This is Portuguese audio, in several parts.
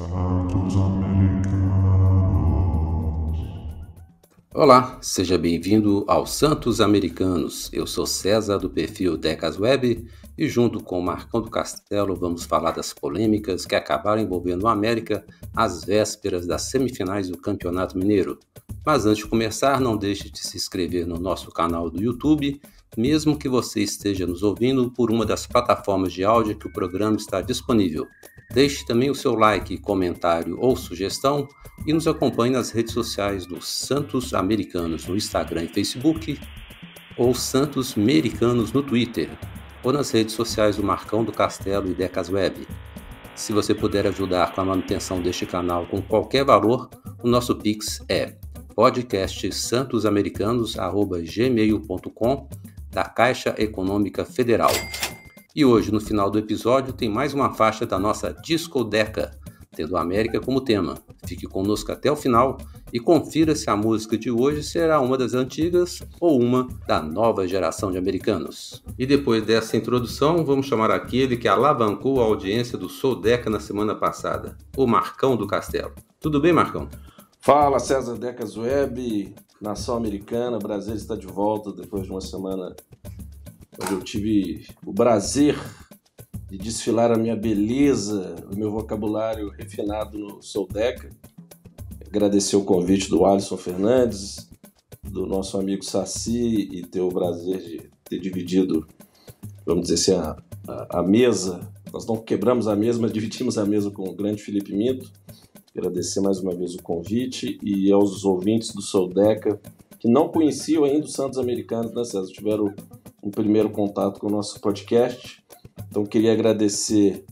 Santos Americanos. Olá, seja bem-vindo ao Santos Americanos. Eu sou César do perfil Decas Web e junto com o Marcão do Castelo vamos falar das polêmicas que acabaram envolvendo o América às vésperas das semifinais do Campeonato Mineiro. Mas antes de começar, não deixe de se inscrever no nosso canal do YouTube, mesmo que você esteja nos ouvindo por uma das plataformas de áudio que o programa está disponível. Deixe também o seu like, comentário ou sugestão e nos acompanhe nas redes sociais do Santos Americanos no Instagram e Facebook, ou Santos Americanos no Twitter, ou nas redes sociais do Marcão do Castelo e Decas Web. Se você puder ajudar com a manutenção deste canal com qualquer valor, o nosso Pix é podcastsantosamericanos@gmail.com da Caixa Econômica Federal. E hoje, no final do episódio, tem mais uma faixa da nossa discoteca, tendo a América como tema. Fique conosco até o final e confira se a música de hoje será uma das antigas ou uma da nova geração de americanos. E depois dessa introdução, vamos chamar aquele que alavancou a audiência do Sodeca na semana passada, o Marcão do Castelo. Tudo bem, Marcão? Fala, César Decas Web, nação americana, o Brasil está de volta depois de uma semana onde eu tive o prazer de desfilar a minha beleza, o meu vocabulário refinado no Sodeca. Agradecer o convite do Alisson Fernandes, do nosso amigo Saci, e ter o prazer de ter dividido, vamos dizer assim, a mesa. Nós não quebramos a mesa, mas dividimos a mesa com o grande Felipe Minto. Agradecer mais uma vez o convite e aos ouvintes do Sodeca que não conheciam ainda os Santos Americanos, né, César? Tiveram um primeiro contato com o nosso podcast. Então, queria agradecer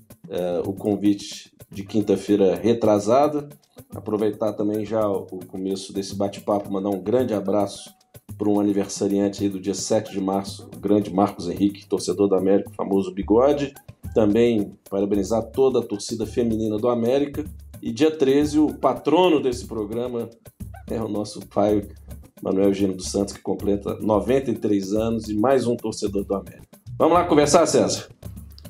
o convite de quinta-feira retrasada. Aproveitar também já o começo desse bate-papo, mandar um grande abraço para um aniversariante aí do dia 7 de março, o grande Marcos Henrique, torcedor do América, o famoso Bigode. Também parabenizar toda a torcida feminina do América. E dia 13, o patrono desse programa é o nosso pai, Manuel Eugênio dos Santos, que completa 93 anos e mais um torcedor do América. Vamos lá conversar, César?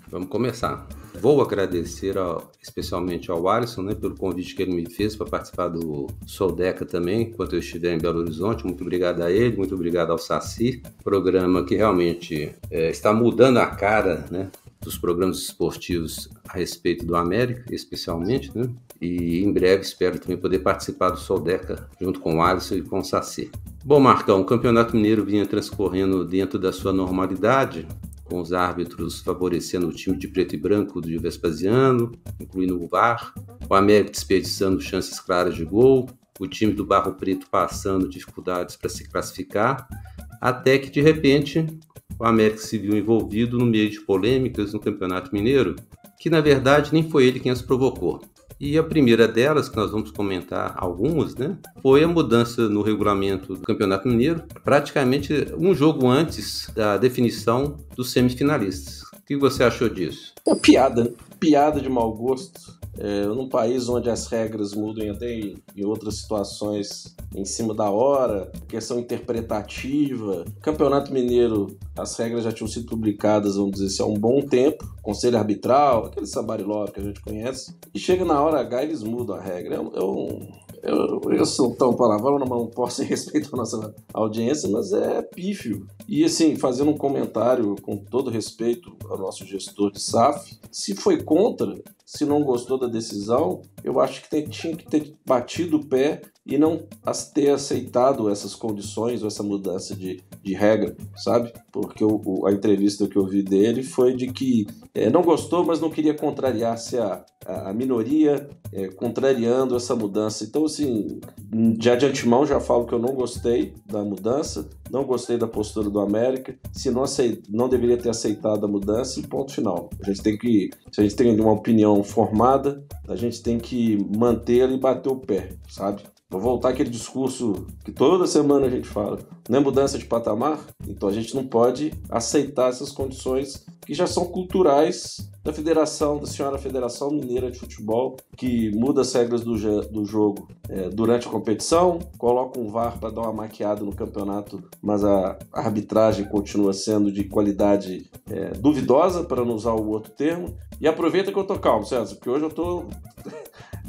Vamos começar. Vou agradecer especialmente ao Alisson, pelo convite que ele me fez para participar do Sodeca também, enquanto eu estiver em Belo Horizonte. Muito obrigado a ele, muito obrigado ao Saci. Programa que realmente está mudando a cara, dos programas esportivos a respeito do América, especialmente, E em breve espero também poder participar do Sodeca junto com o Alisson e com o Saci. Bom, Marcão, o Campeonato Mineiro vinha transcorrendo dentro da sua normalidade, com os árbitros favorecendo o time de preto e branco do Vespasiano, incluindo o VAR, o América desperdiçando chances claras de gol, o time do Barro Preto passando dificuldades para se classificar, até que, de repente, o América se viu envolvido no meio de polêmicas no Campeonato Mineiro, que na verdade nem foi ele quem as provocou. E a primeira delas, que nós vamos comentar algumas, foi a mudança no regulamento do Campeonato Mineiro, praticamente um jogo antes da definição dos semifinalistas. O que você achou disso? É piada de mau gosto. Num país onde as regras mudam até em outras situações em cima da hora, questão interpretativa. Campeonato Mineiro, as regras já tinham sido publicadas, vamos dizer assim, há um bom tempo. Conselho arbitral, aquele sambariló que a gente conhece. E chega na hora H, eles mudam a regra. Eu sou tão palavrão, não posso respeitar a nossa audiência, mas é pífio. E assim, fazendo um comentário com todo respeito ao nosso gestor de SAF, se foi contra, se não gostou da decisão, eu acho que tinha que ter batido o pé e não ter aceitado essas condições ou essa mudança de regra, sabe? Porque a entrevista que eu vi dele foi de que não gostou, mas não queria contrariar-se a minoria, contrariando essa mudança. Então, assim, já de antemão já falo que eu não gostei da mudança, não gostei da postura do América, se não deveria ter aceitado a mudança e ponto final. Se a gente tem uma opinião formada, a gente tem que mantê-la e bater o pé, sabe? Vou voltar àquele discurso que toda semana a gente fala, não é mudança de patamar? Então a gente não pode aceitar essas condições que já são culturais da senhora Federação Mineira de Futebol, que muda as regras do jogo durante a competição, coloca um VAR para dar uma maquiada no campeonato, mas a arbitragem continua sendo de qualidade duvidosa, para não usar o outro termo. E aproveita que eu tô calmo, César, porque hoje eu tô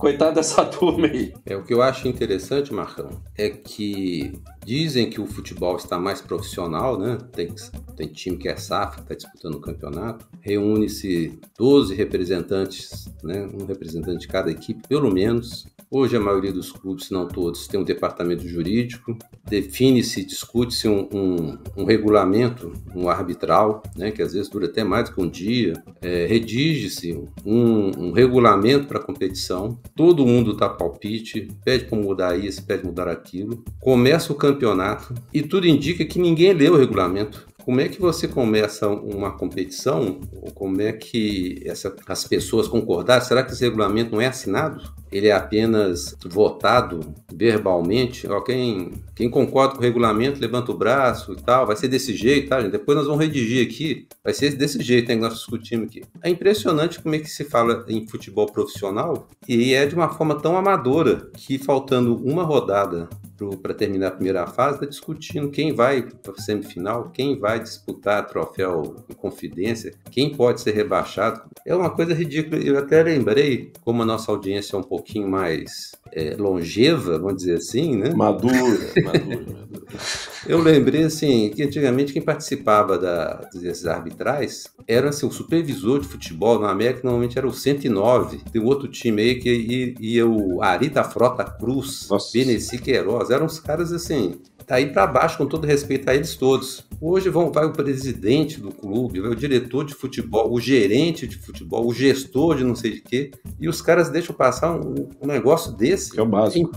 Coitado dessa turma aí. O que eu acho interessante, Marcão, é que dizem que o futebol está mais profissional, né? Tem time que é SAF, que está disputando o campeonato. Reúne-se 12 representantes, né? Um representante de cada equipe, pelo menos. Hoje a maioria dos clubes, se não todos, tem um departamento jurídico. Define-se, discute-se um regulamento, um arbitral, né? Que às vezes dura até mais do que um dia. Redige-se um regulamento para a competição. Todo mundo dá palpite, pede para mudar isso, pede para mudar aquilo. Começa o campeonato e tudo indica que ninguém lê o regulamento. Como é que você começa uma competição? Ou como é que as pessoas concordaram? Será que esse regulamento não é assinado? Ele é apenas votado verbalmente? Quem concorda com o regulamento, levanta o braço e tal. Vai ser desse jeito, tá, gente? Depois nós vamos redigir aqui. Vai ser desse jeito, né, que nós discutimos aqui. É impressionante como é que se fala em futebol profissional e é de uma forma tão amadora que, faltando uma rodada para terminar a primeira fase, está discutindo quem vai para a semifinal, quem vai disputar troféu em confidência, quem pode ser rebaixado. É uma coisa ridícula. Eu até lembrei, como a nossa audiência é um pouquinho mais longeva, vamos dizer assim, né? Madura. Eu lembrei, assim, que antigamente quem participava desses arbitrais era, assim, o supervisor de futebol na América, normalmente era o 109. Tem um outro time aí que ia o Ari da Frota Cruz, Beneci Queiroz. Eram uns caras, assim, tá aí para baixo, com todo respeito a eles todos. Hoje vai o presidente do clube, vai o diretor de futebol, o gerente de futebol, o gestor de não sei de quê, e os caras deixam passar um negócio desse. Que é o básico.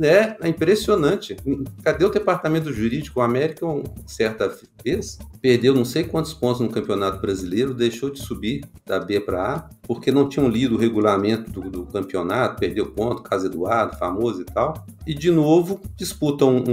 É impressionante. Cadê o departamento jurídico? O América, certa vez, perdeu não sei quantos pontos no Campeonato Brasileiro, deixou de subir da B para A, porque não tinham lido o regulamento do campeonato, perdeu ponto, caso Eduardo, famoso e tal. E, de novo, disputam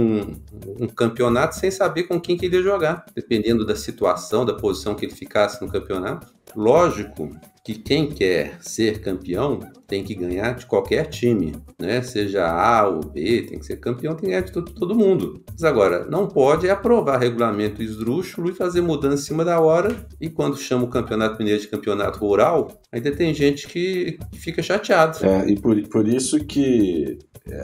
um campeonato sem saber com quem que ele ia jogar, dependendo da situação, da posição que ele ficasse no campeonato. Lógico que quem quer ser campeão tem que ganhar de qualquer time, né? Seja A ou B, tem que ser campeão, tem que ganhar de todo mundo. Mas agora, não pode aprovar regulamento esdrúxulo e fazer mudança em cima da hora, e quando chama o Campeonato Mineiro de Campeonato Rural, ainda tem gente que fica chateado. E por isso que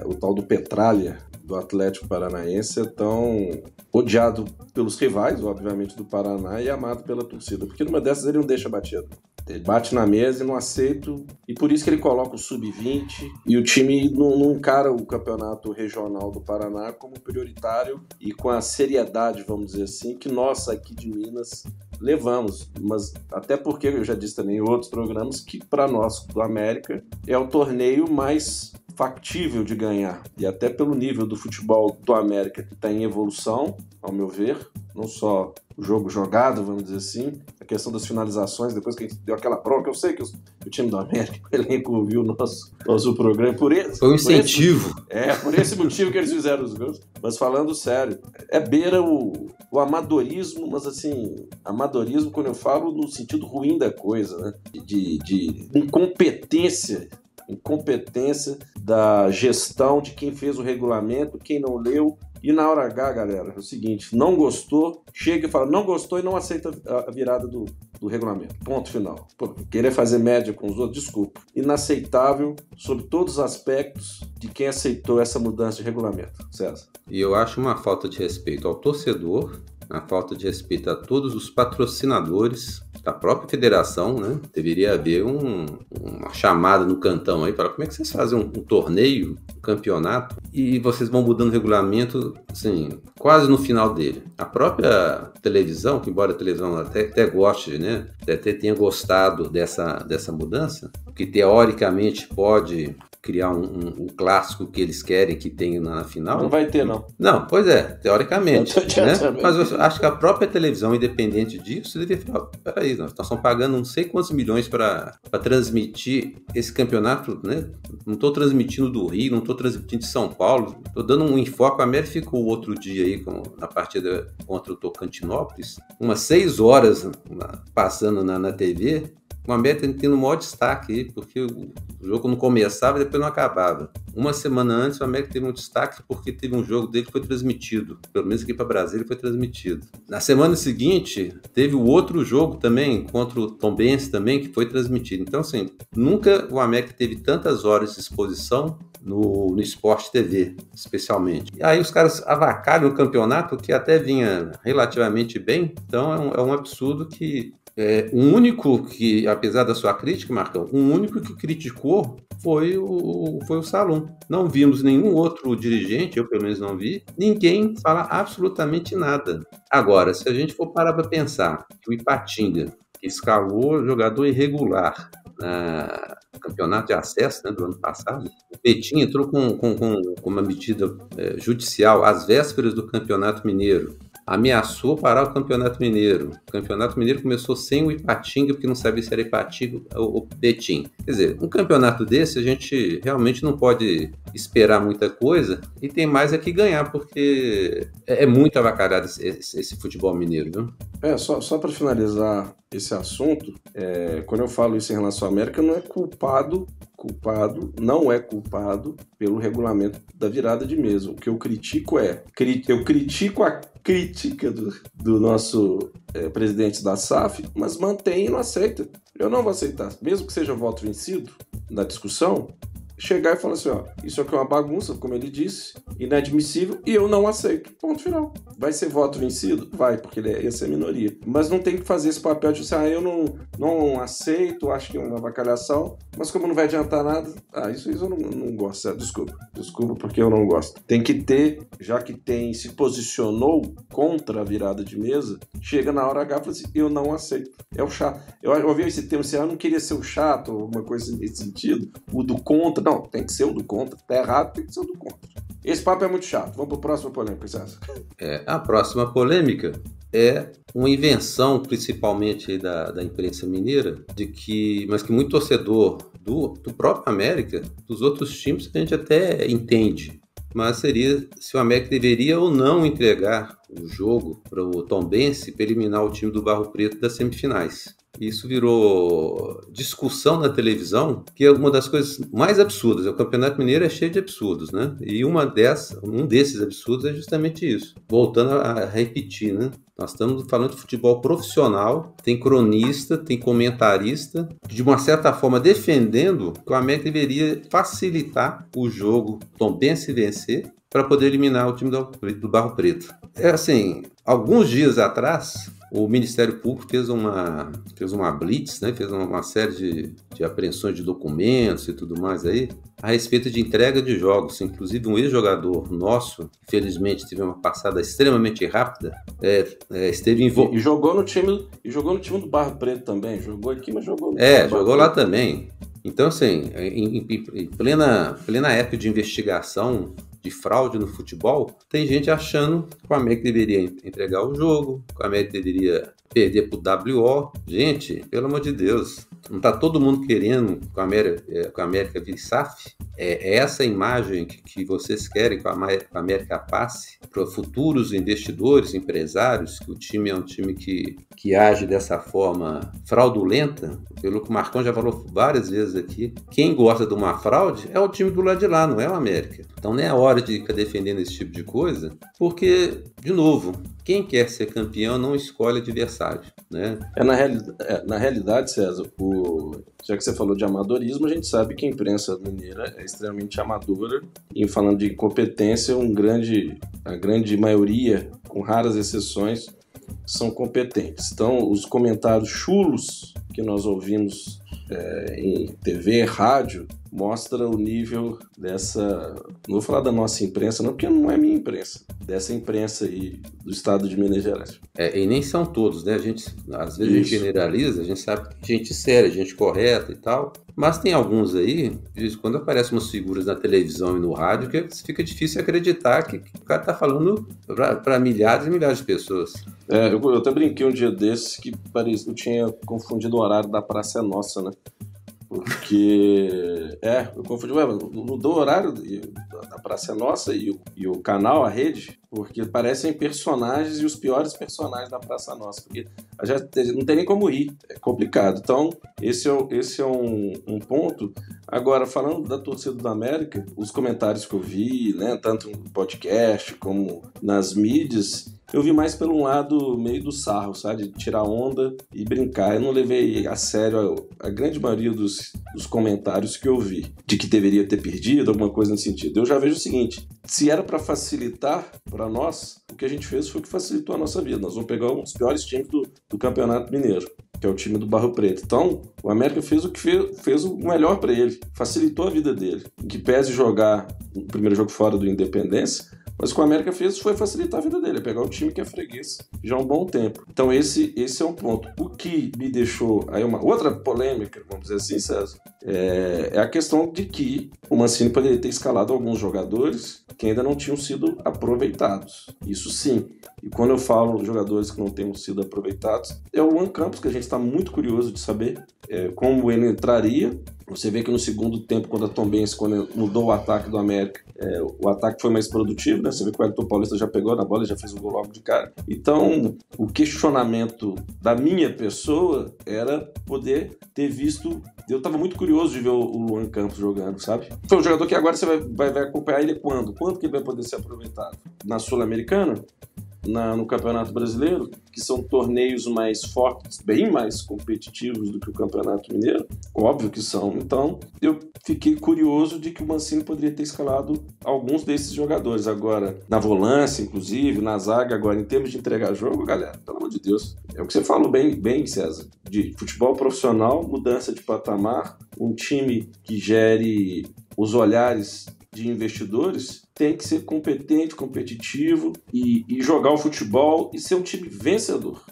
o tal do Petralha, do Atlético Paranaense, é tão odiado pelos rivais, obviamente, do Paraná, e amado pela torcida, porque numa dessas ele não deixa batido. Ele bate na mesa e não aceita, e por isso que ele coloca o sub-20, e o time não encara o campeonato regional do Paraná como prioritário e com a seriedade, vamos dizer assim, que nós aqui de Minas levamos. Mas até porque, eu já disse também em outros programas, que para nós do América é o torneio mais factível de ganhar, e até pelo nível do futebol do América, que está em evolução, ao meu ver, não só o jogo jogado, vamos dizer assim, a questão das finalizações, depois que a gente deu aquela bronca, eu sei que o time do América, o elenco ouviu o nosso programa, foi um incentivo. Por esse motivo que eles fizeram os gols, mas falando sério, beira o amadorismo, mas assim, amadorismo quando eu falo no sentido ruim da coisa, né, de incompetência da gestão de quem fez o regulamento, quem não leu. E na hora H, galera, é o seguinte, não gostou, chega e fala, não gostou e não aceita a virada do regulamento. Ponto final. Querer fazer média com os outros, desculpa. Inaceitável sob todos os aspectos de quem aceitou essa mudança de regulamento. César. E eu acho uma falta de respeito ao torcedor, uma falta de respeito a todos os patrocinadores da própria federação, né? Deveria haver uma chamada no cantão aí para como é que vocês fazem um torneio, um campeonato, e vocês vão mudando o regulamento, assim, quase no final dele. A própria televisão, que embora a televisão até goste, né? Até tenha gostado dessa mudança, que teoricamente pode criar um clássico que eles querem que tenha na final. Não vai ter, não. Não, pois é, teoricamente. Né? Mas eu acho que a própria televisão, independente disso, deveria falar, peraí, nós estamos pagando não sei quantos milhões para transmitir esse campeonato, né? Não estou transmitindo do Rio, não estou transmitindo de São Paulo, estou dando um enfoque. A América ficou outro dia aí na partida contra o Tocantinópolis, umas 6 horas passando na TV, O América tendo o maior destaque aí, porque o jogo não começava e depois não acabava. Uma semana antes, o América teve um destaque porque teve um jogo dele que foi transmitido. Pelo menos aqui para Brasília foi transmitido. Na semana seguinte, teve o outro jogo também, contra o Tombense também, que foi transmitido. Então, assim, nunca o América teve tantas horas de exposição no Sport TV, especialmente. E aí os caras avacalham o campeonato, que até vinha relativamente bem. Então, é um absurdo que... o único que, apesar da sua crítica, Marcão, o único que criticou foi o Salum. Não vimos nenhum outro dirigente, eu pelo menos não vi, ninguém falar absolutamente nada. Agora, se a gente for parar para pensar que o Ipatinga, que escalou jogador irregular no campeonato de acesso, né, do ano passado, o Betinho entrou com uma medida judicial às vésperas do Campeonato Mineiro, ameaçou parar o Campeonato Mineiro. O Campeonato Mineiro começou sem o Ipatinga, porque não sabia se era Ipatinga ou Betim. Quer dizer, um campeonato desse a gente realmente não pode esperar muita coisa e tem mais é que ganhar, porque é muito avacalhado esse futebol mineiro, viu? Só para finalizar esse assunto, quando eu falo isso em relação à América, não é não é culpado pelo regulamento da virada de mesa. O que eu critico eu critico a crítica do nosso presidente da SAF, mas mantém e não aceita. Eu não vou aceitar, mesmo que seja voto vencido na discussão, chegar e falar assim, ó, isso aqui é uma bagunça, como ele disse, inadmissível, e eu não aceito. Ponto final. Vai ser voto vencido? Vai, porque essa é a minoria. Mas não tem que fazer esse papel de assim, eu não aceito, acho que é uma avacalhação, mas como não vai adiantar nada, isso eu não gosto. Desculpa, porque eu não gosto. Tem que ter, já que se posicionou contra a virada de mesa, chega na hora H e fala assim, eu não aceito. É o chato. Eu ouvi esse termo assim, eu não queria ser o chato, ou alguma coisa nesse sentido, o do contra. Não, tem que ser o do contra. Tá errado, tem que ser o do contra. Esse papo é muito chato. Vamos para a próxima polêmica, César. A próxima polêmica é uma invenção, principalmente da imprensa mineira, mas que muito torcedor do próprio América, dos outros times, a gente até entende. Mas seria se o América deveria ou não entregar o jogo para o Tombense para eliminar o time do Barro Preto das semifinais. Isso virou discussão na televisão, que é uma das coisas mais absurdas. O Campeonato Mineiro é cheio de absurdos, né? E um desses absurdos é justamente isso. Voltando a repetir, né? Nós estamos falando de futebol profissional, tem cronista, tem comentarista, de uma certa forma defendendo que o América deveria facilitar o jogo Tombense vencer para poder eliminar o time do Barro Preto. Alguns dias atrás, o Ministério Público fez uma blitz, né? Fez uma série de apreensões de documentos e tudo mais aí, a respeito de entrega de jogos. Inclusive, um ex-jogador nosso, infelizmente, teve uma passada extremamente rápida, esteve envolvido. E jogou no time do Barro Preto também. Jogou aqui, mas jogou no jogou lá também. Então, em plena época de investigação de fraude no futebol, tem gente achando que o América deveria entregar o jogo, que o América deveria perder pro WO. Gente, pelo amor de Deus, não tá todo mundo querendo que o América vire SAF? É essa imagem que vocês querem que o América passe para futuros investidores, empresários, que o time é um time que age dessa forma fraudulenta? Pelo que o Marcão já falou várias vezes aqui, quem gosta de uma fraude é o time do lado de lá, não é o América. Então não é a hora de ficar defendendo esse tipo de coisa, porque, de novo, quem quer ser campeão não escolhe adversário, né? Na realidade, César, já que você falou de amadorismo, a gente sabe que a imprensa mineira é extremamente amadora, e falando de incompetência, a grande maioria, com raras exceções, são competentes. Então, os comentários chulos que nós ouvimos em TV, rádio, mostra o nível dessa... Não vou falar da nossa imprensa, não, porque não é minha imprensa. Dessa imprensa aí do estado de Minas Gerais. E nem são todos, né? Às vezes a gente generaliza, a gente sabe que gente séria, gente correta e tal. Mas tem alguns aí, quando aparecem umas figuras na televisão e no rádio, que fica difícil acreditar que o cara tá falando para milhares e milhares de pessoas. Eu até brinquei um dia desses que eu tinha confundido o horário da Praça é Nossa, né? Porque, eu confundi, mudou o horário da Praça é Nossa e o canal, a rede, porque parecem personagens e os piores personagens da Praça Nossa, porque já não tem nem como rir, é complicado. Então, esse é um ponto. Agora, falando da torcida do América, os comentários que eu vi, né, tanto no podcast como nas mídias, eu vi mais pelo lado meio do sarro, sabe? De tirar onda e brincar. Eu não levei a sério a grande maioria dos comentários que eu vi, de que deveria ter perdido, alguma coisa nesse sentido. Eu já vejo o seguinte, se era para facilitar para nós, o que a gente fez foi o que facilitou a nossa vida. Nós vamos pegar um dos piores times do Campeonato Mineiro, que é o time do Barro Preto. Então, o América fez o que fez o melhor para ele, facilitou a vida dele. Em que pese jogar o primeiro jogo fora do Independência, mas o que o América fez foi facilitar a vida dele, pegar o time que é freguês já há um bom tempo. Então esse é um ponto. O que me deixou... Aí uma outra polêmica, vamos dizer assim, César, é a questão de que o Mancini poderia ter escalado alguns jogadores que ainda não tinham sido aproveitados. Isso sim. E quando eu falo jogadores que não tenham sido aproveitados, é o Luan Campos, que a gente está muito curioso de saber como ele entraria. Você vê que no segundo tempo, quando a Tombense mudou o ataque do América, o ataque foi mais produtivo, né? Você vê que o Wellington Paulista já pegou na bola e já fez o gol logo de cara. Então, o questionamento da minha pessoa era poder ter visto... Eu estava muito curioso de ver o Luan Campos jogando, sabe? Foi um jogador que agora você vai acompanhar ele quando? Quando que ele vai poder ser aproveitado? Na Sul-Americana? No Campeonato Brasileiro, que são torneios mais fortes, bem mais competitivos do que o Campeonato Mineiro, óbvio que são. Então, eu fiquei curioso de que o Mancini poderia ter escalado alguns desses jogadores. Agora, na volância, inclusive, na zaga, agora, em termos de entregar jogo, galera, pelo amor de Deus, é o que você falou bem, César, de futebol profissional, mudança de patamar, um time que gere os olhares de investidores, tem que ser competente, competitivo e jogar o futebol e ser um time vencedor,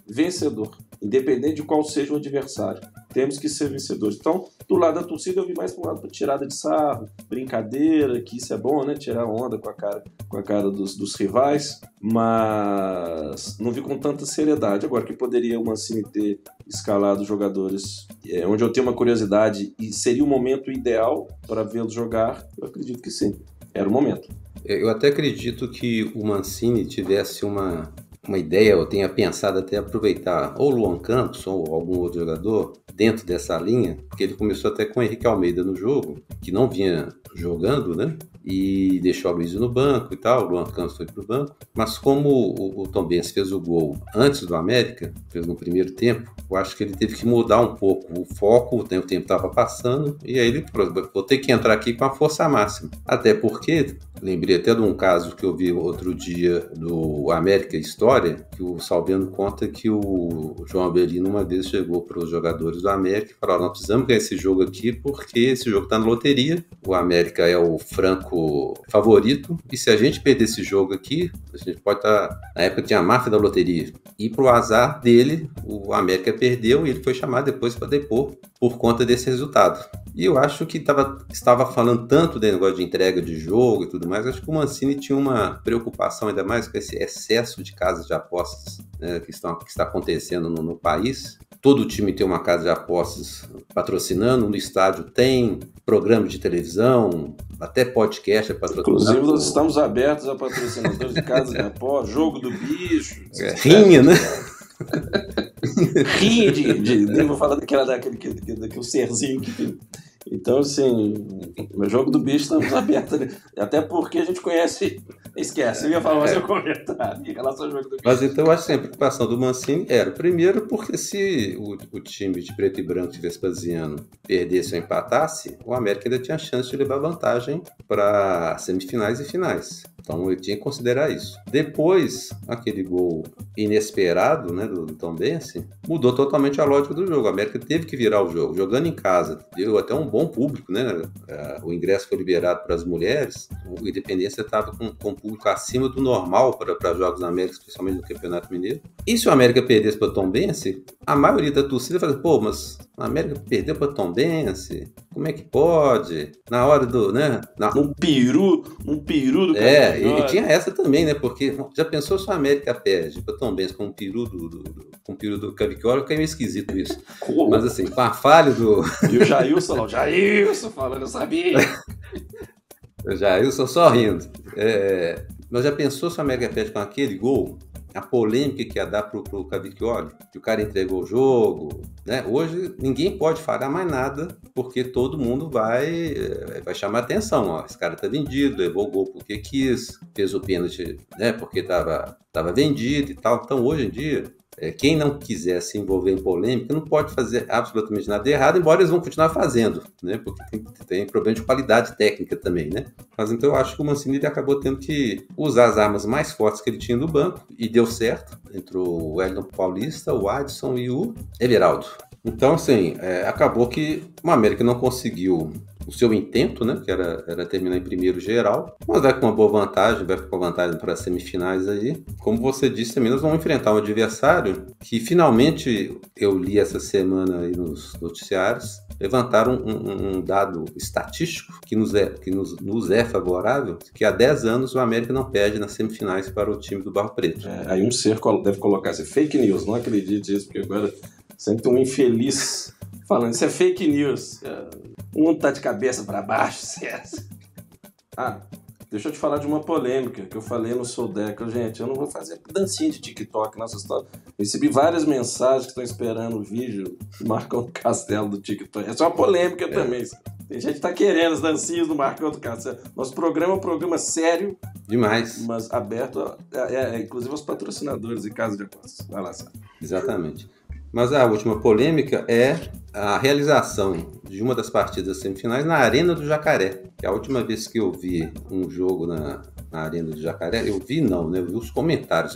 independente de qual seja o adversário. Temos que ser vencedores. Então, do lado da torcida, eu vi mais para um lado para tirada de sarro, brincadeira, que isso é bom, né? Tirar onda com a cara dos rivais, mas não vi com tanta seriedade. Agora, que poderia o Mancini ter escalado jogadores onde eu tenho uma curiosidade e seria o momento ideal para vê-los jogar, eu acredito que sim, era o momento. Eu até acredito que o Mancini tivesse uma ideia, ou tenha pensado até aproveitar ou o Luan Campos ou algum outro jogador dentro dessa linha, porque ele começou até com o Henrique Almeida no jogo, que não vinha jogando, né? E deixou o Luizio no banco e tal, o Luan Campos foi pro banco. Mas como o Tombense fez o gol antes do América, fez no primeiro tempo, eu acho que ele teve que mudar um pouco o foco, o tempo estava passando, e aí ele falou, vou ter que entrar aqui com a força máxima. Até porque, lembrei até de um caso que eu vi outro dia do América História, que o Salviano conta que o João Avelino uma vez chegou para os jogadores do América e falou, nós precisamos ganhar esse jogo aqui porque esse jogo está na loteria, o América é o franco favorito, e se a gente perder esse jogo aqui, a gente pode estar... Na época tinha a máfia da loteria, e pro azar dele, o América perdeu e ele foi chamado depois para depor por conta desse resultado. E eu acho que estava falando tanto do negócio de entrega de jogo e tudo mais, acho que o Mancini tinha uma preocupação ainda mais com esse excesso de casas de apostas, né, que está acontecendo no país. Todo time tem uma casa de apostas patrocinando, no estádio tem programa de televisão, até podcast é patrocinado. Inclusive, nós estamos abertos a patrocinadores de casas de apostas, jogo do bicho. Rinha, né? Rinha nem vou falar daquele serzinho que tem. Então, assim, no jogo do bicho estamos abertos, né? Até porque a gente conhece... Esquece, eu ia falar mais seu comentário em relação ao jogo do bicho. Mas então eu acho que a preocupação do Mancini era, primeiro, porque se o time de preto e branco de Vespasiano perdesse ou empatasse, o América ainda tinha chance de levar vantagem para semifinais e finais. Então ele tinha que considerar isso. Depois, aquele gol inesperado, né, do Tombense, mudou totalmente a lógica do jogo. A América teve que virar o jogo, jogando em casa. Deu até um bom público, né? O ingresso foi liberado para as mulheres. O Independência estava com público acima do normal para jogos da América, especialmente no Campeonato Mineiro. E se o América perdesse para o Tombense, a maioria da torcida fala, pô, mas a América perdeu para o Tombense, como é que pode? Na hora do, né? Um peru do cara. E tinha essa também, né? Porque já pensou se o América perde para o Tombense com um peru do Cavicchioli, que é meio esquisito isso. Como? Mas assim, com a falha do... E o Jailson falando, eu sabia. O Jailson só rindo. Mas já pensou se o América perde com aquele gol? A polêmica que ia dar pro Cavicchioli, que o cara entregou o jogo, né? Hoje ninguém pode falar mais nada, porque todo mundo vai chamar atenção. Ó, esse cara tá vendido, levou o gol porque quis, fez o pênalti, né? Porque tava vendido e tal. Então hoje em dia, quem não quiser se envolver em polêmica não pode fazer absolutamente nada de errado, embora eles vão continuar fazendo, né? Porque tem problema de qualidade técnica também, né? Mas então eu acho que o Mancini ele acabou tendo que usar as armas mais fortes que ele tinha no banco, e deu certo. Entrou o Wellington Paulista, o Adson e o Everaldo. Então, assim, acabou que o América não conseguiu o seu intento, né, que era terminar em primeiro geral, mas vai com uma boa vantagem, vai com vantagem para as semifinais aí. Como você disse também, nós vamos enfrentar um adversário que finalmente eu li essa semana aí nos noticiários, levantaram um dado estatístico que nos é favorável, que há 10 anos o América não perde nas semifinais para o time do Barro Preto. Aí um ser deve colocar assim, fake news, não acredite nisso, porque agora sempre tem um infeliz falando, isso é fake news. O mundo tá de cabeça para baixo, César. Deixa eu te falar de uma polêmica que eu falei no Souldeca. Gente, eu não vou fazer dancinha de TikTok nessa história. Recebi várias mensagens que estão esperando o vídeo do Marcão do Castelo do TikTok. Essa é uma polêmica também. Tem gente que tá querendo as dancinhas do Marcão do Castelo. Nosso programa é um programa sério. Demais. Mas aberto, inclusive aos patrocinadores e casas de apostas. Vai lá, Sérgio. Exatamente. Mas a última polêmica é a realização de uma das partidas semifinais na Arena do Jacaré. Que a última vez que eu vi um jogo na Arena do Jacaré, eu li os comentários,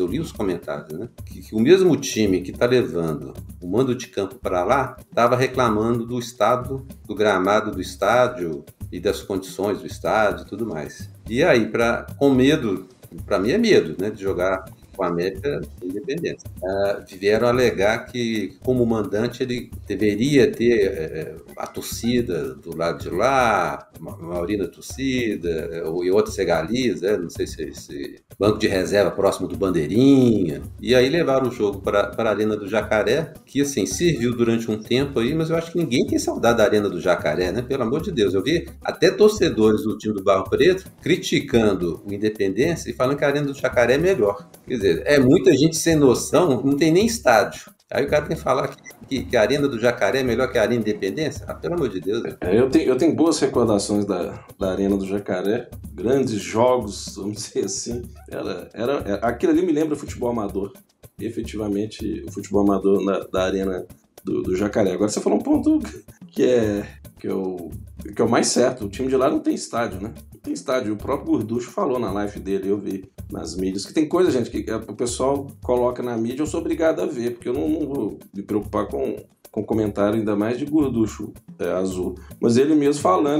né? Que o mesmo time que está levando o mando de campo para lá estava reclamando do estado, do gramado do estádio e das condições do estádio e tudo mais. E aí, com medo, para mim é medo, né, de jogar com a América Independência. Vieram alegar que, como mandante, ele deveria ter a torcida do lado de lá, a maioria da torcida, e outras regalias, não sei se banco de reserva próximo do Bandeirinha. E aí levaram o jogo para a Arena do Jacaré, que assim, serviu durante um tempo aí, mas eu acho que ninguém tem saudade da Arena do Jacaré, né? Pelo amor de Deus. Eu vi até torcedores do time do Barro Preto criticando o Independência e falando que a Arena do Jacaré é melhor. Quer dizer, é muita gente sem noção, não tem nem estádio. Aí o cara tem que falar que a Arena do Jacaré é melhor que a Arena Independência? Pelo amor de Deus. Eu tenho boas recordações da Arena do Jacaré. Grandes jogos, vamos dizer assim. Aquilo ali me lembra futebol amador. Efetivamente, o futebol amador da Arena do Jacaré. Agora você falou um ponto que é o mais certo. O time de lá não tem estádio, né? Não tem estádio. O próprio Gorducho falou na live dele, eu vi nas mídias, que tem coisa, gente, que o pessoal coloca na mídia, eu sou obrigado a ver, porque eu não vou me preocupar com comentário, ainda mais de Gorducho azul. Mas ele mesmo falou,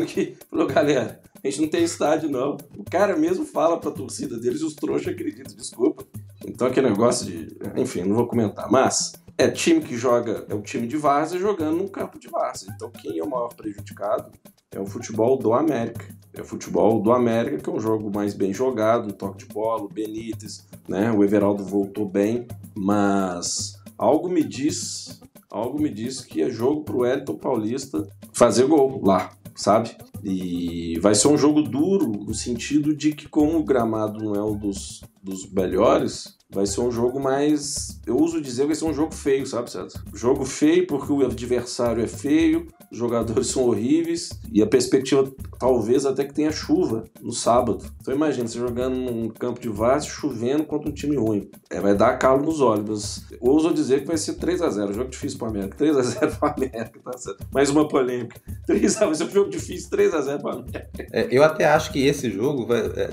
galera, a gente não tem estádio, não. O cara mesmo fala pra torcida deles e os trouxas acreditam, desculpa. Então aquele negócio enfim, não vou comentar, mas time que joga, é o time de várzea jogando num campo de várzea. Então quem é o maior prejudicado é o futebol do América. É o futebol do América, que é um jogo mais bem jogado, um toque de bola, o Benítez, né? O Everaldo voltou bem, mas algo me diz que é jogo pro Wellington Paulista fazer gol lá, sabe? E vai ser um jogo duro, no sentido de que, como o gramado não é um dos melhores, vai ser um jogo mais... Eu uso dizer que vai ser um jogo feio, sabe, César? Jogo feio porque o adversário é feio, os jogadores são horríveis e a perspectiva talvez até que tenha chuva no sábado. Então imagina, você jogando num campo de várzea, chovendo contra um time ruim. Vai dar calo nos olhos, mas eu ouso dizer que vai ser 3-0. Jogo difícil para o América. 3-0 para o América, tá certo? Mais uma polêmica. 3-0 vai ser um jogo difícil, 3-0 para o América. Eu até acho que esse jogo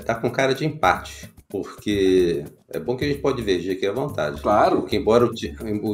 tá com cara de empate. Porque é bom que a gente pode divergir aqui à vontade. Claro. Porque embora o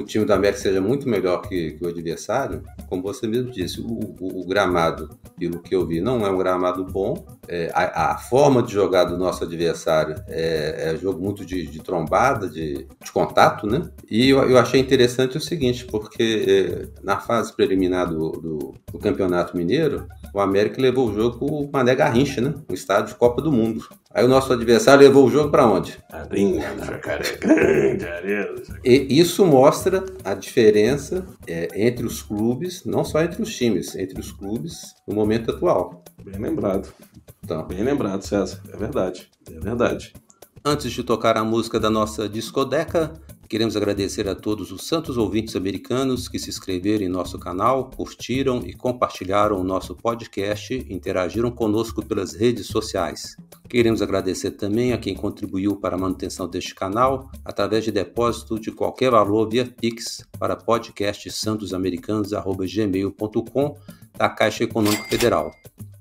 time do América seja muito melhor que o adversário, como você mesmo disse, o gramado, pelo que eu vi, não é um gramado bom. A forma de jogar do nosso adversário é jogo muito de trombada, de contato, né? E eu achei interessante o seguinte, porque na fase preliminar do Campeonato Mineiro, o América levou o jogo pro Mané Garrincha, né? No estádio Copa do Mundo. Aí o nosso adversário levou o jogo para onde? Arena do Jacaré, grande Arena do Jacaré. E isso mostra a diferença entre os clubes, não só entre os times, entre os clubes no momento atual. Bem lembrado. Então. Bem lembrado, César. É verdade. Antes de tocar a música da nossa discoteca, queremos agradecer a todos os santos ouvintes americanos que se inscreveram em nosso canal, curtiram e compartilharam o nosso podcast e interagiram conosco pelas redes sociais. Queremos agradecer também a quem contribuiu para a manutenção deste canal através de depósito de qualquer valor via Pix para podcastsantosamericanos@gmail.com da Caixa Econômica Federal.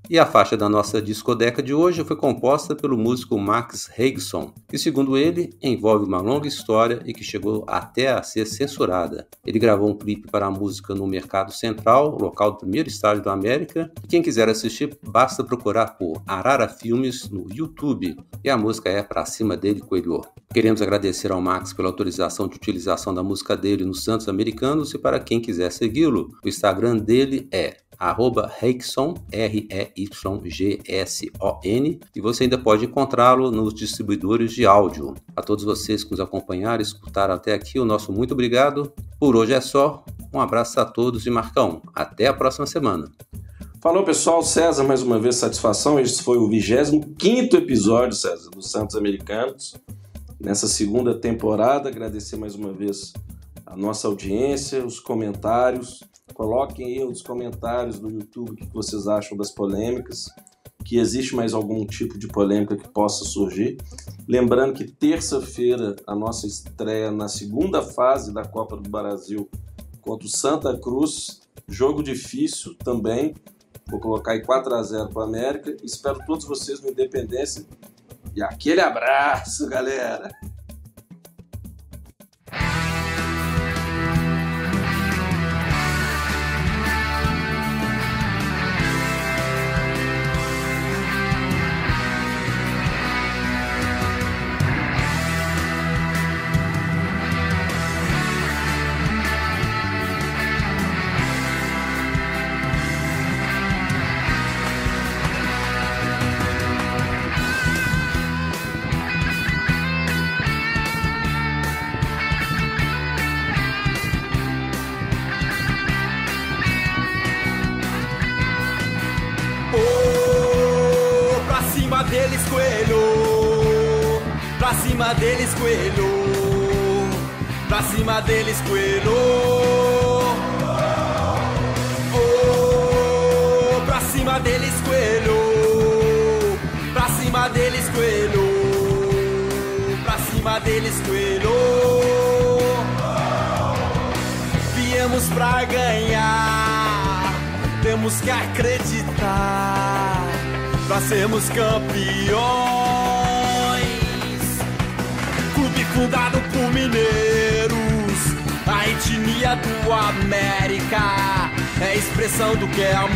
E a faixa da nossa discoteca de hoje foi composta pelo músico Max Reigson, que, segundo ele, envolve uma longa história e que chegou até a ser censurada. Ele gravou um clipe para a música no Mercado Central, local do primeiro estádio da América, e quem quiser assistir, basta procurar por Arara Filmes no YouTube, e a música é Pra Cima Dele, Coelho. Queremos agradecer ao Max pela autorização de utilização da música dele nos Santos Americanos, e para quem quiser segui-lo, o Instagram dele é @Reigson, REYGSON, e você ainda pode encontrá-lo nos distribuidores de áudio. A todos vocês que nos acompanharam e escutaram até aqui, o nosso muito obrigado. Por hoje é só. Um abraço a todos e Marcão, até a próxima semana. Falou, pessoal. César, mais uma vez, satisfação. Este foi o 25º episódio, César, dos Santos Americanos. Nessa segunda temporada, agradecer mais uma vez a nossa audiência, os comentários. Coloquem aí nos comentários do YouTube o que vocês acham das polêmicas, que existe mais algum tipo de polêmica que possa surgir. Lembrando que terça-feira a nossa estreia na segunda fase da Copa do Brasil contra o Santa Cruz. Jogo difícil também. Vou colocar aí 4-0 para a América. Espero todos vocês no Independência. E aquele abraço, galera! Deles, Coelho, pra cima deles, Coelho, pra cima deles, Coelho, oh, pra cima deles, Coelho, pra cima deles, Coelho, pra cima deles, Coelho. Viemos pra ganhar, temos que acreditar. Pra sermos campeões. Clube fundado por mineiros, a etnia do América é a expressão do que é amor.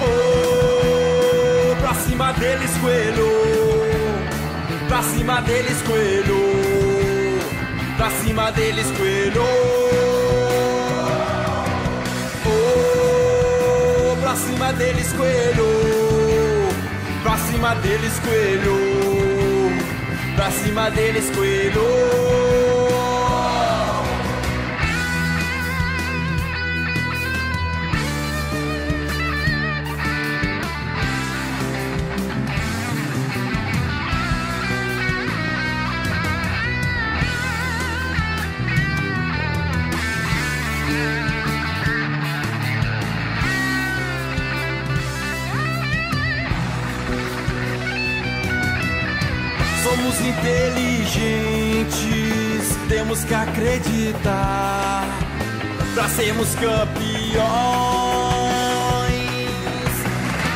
Oh, pra cima deles, Coelho, pra cima deles, Coelho, pra cima deles, Coelho. Pra cima deles, Coelho, pra cima deles, Coelho, pra cima deles, Coelho. Somos inteligentes, temos que acreditar pra sermos campeões.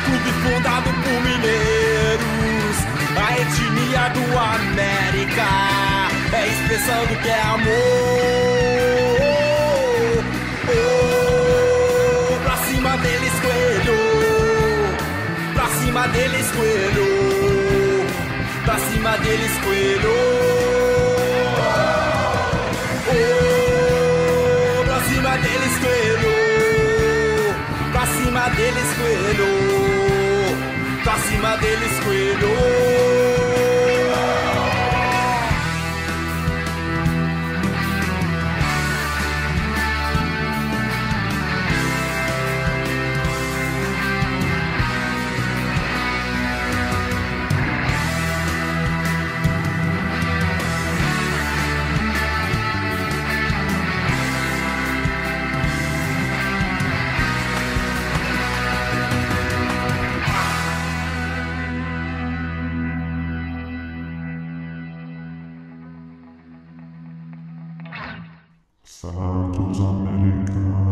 Clube fundado por mineiros, a etnia do América é a expressão do que é amor. Oh, pra cima deles, Coelho, pra cima deles, Coelho, pra cima deles, Coelho. Oh, pra cima deles, Coelho, pra cima deles, Coelho, pra cima deles, Coelho. Santos Americanos.